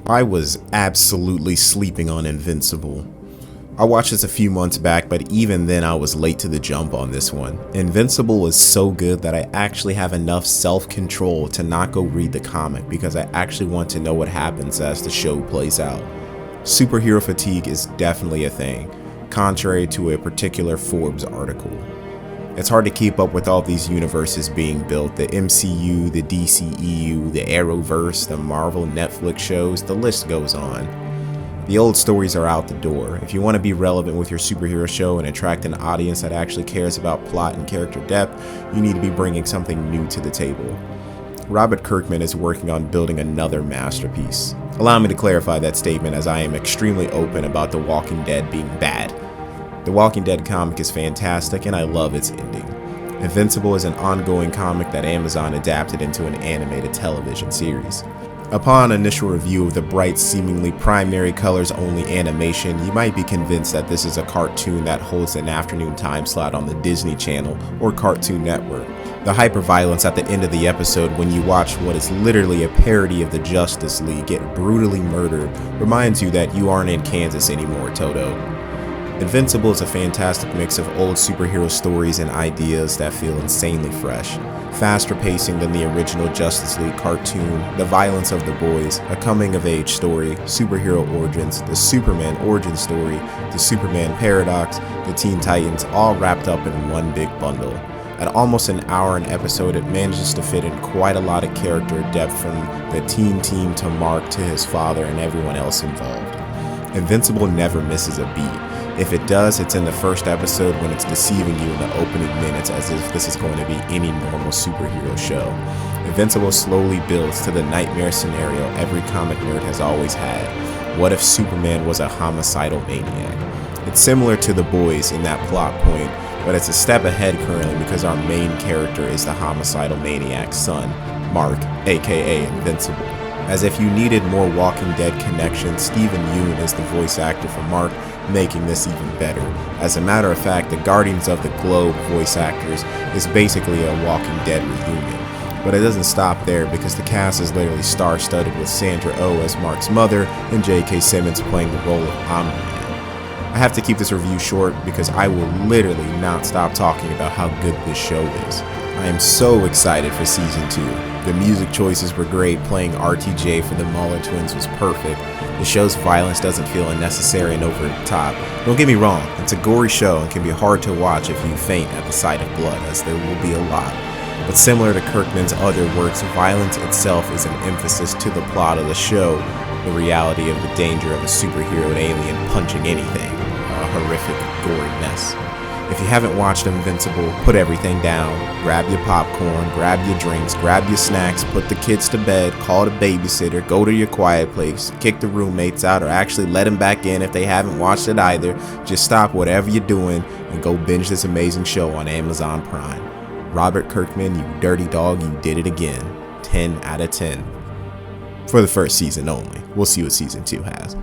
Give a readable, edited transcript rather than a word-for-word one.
I was absolutely sleeping on Invincible. I watched this a few months back, but even then I was late to the jump on this one. Invincible was so good that I actually have enough self-control to not go read the comic because I actually want to know what happens as the show plays out. Superhero fatigue is definitely a thing, contrary to a particular Forbes article. It's hard to keep up with all these universes being built, the MCU, the DCEU, the Arrowverse, the Marvel Netflix shows, the list goes on. The old stories are out the door. If you want to be relevant with your superhero show and attract an audience that actually cares about plot and character depth, you need to be bringing something new to the table. Robert Kirkman is working on building another masterpiece. Allow me to clarify that statement, as I am extremely open about The Walking Dead being bad. The Walking Dead comic is fantastic and I love its ending. Invincible is an ongoing comic that Amazon adapted into an animated television series. Upon initial review of the bright, seemingly primary colors only animation, you might be convinced that this is a cartoon that holds an afternoon time slot on the Disney Channel or Cartoon Network. The hyperviolence at the end of the episode when you watch what is literally a parody of the Justice League get brutally murdered reminds you that you aren't in Kansas anymore, Toto. Invincible is a fantastic mix of old superhero stories and ideas that feel insanely fresh. Faster pacing than the original Justice League cartoon, the violence of the boys, a coming-of-age story, superhero origins, the Superman origin story, the Superman paradox, the Teen Titans, all wrapped up in one big bundle. At almost an hour an episode, it manages to fit in quite a lot of character depth from the teen team to Mark to his father and everyone else involved. Invincible never misses a beat. If it does, it's in the first episode when it's deceiving you in the opening minutes as if this is going to be any normal superhero show. Invincible slowly builds to the nightmare scenario every comic nerd has always had. What if Superman was a homicidal maniac? It's similar to The Boys in that plot point, but it's a step ahead currently because our main character is the homicidal maniac's son, Mark, aka Invincible. As if you needed more Walking Dead connection, Steven Yeun is the voice actor for Mark, making this even better. As a matter of fact, the Guardians of the Globe voice actors is basically a Walking Dead reunion. But it doesn't stop there because the cast is literally star-studded with Sandra Oh as Mark's mother and J.K. Simmons playing the role of Omni-Man. I have to keep this review short because I will literally not stop talking about how good this show is. I am so excited for season 2. The music choices were great, playing RTJ for the Mauler twins was perfect. The show's violence doesn't feel unnecessary and over the top. Don't get me wrong, it's a gory show and can be hard to watch if you faint at the sight of blood, as there will be a lot. But similar to Kirkman's other works, violence itself is an emphasis to the plot of the show, the reality of the danger of a superhero alien punching anything, a horrific, gory mess. If you haven't watched Invincible, put everything down, grab your popcorn, grab your drinks, grab your snacks, put the kids to bed, call the babysitter, go to your quiet place, kick the roommates out, or actually let them back in if they haven't watched it either. Just stop whatever you're doing and go binge this amazing show on Amazon Prime. Robert Kirkman, you dirty dog, you did it again. 10 out of 10. For the first season only. We'll see what season 2 has.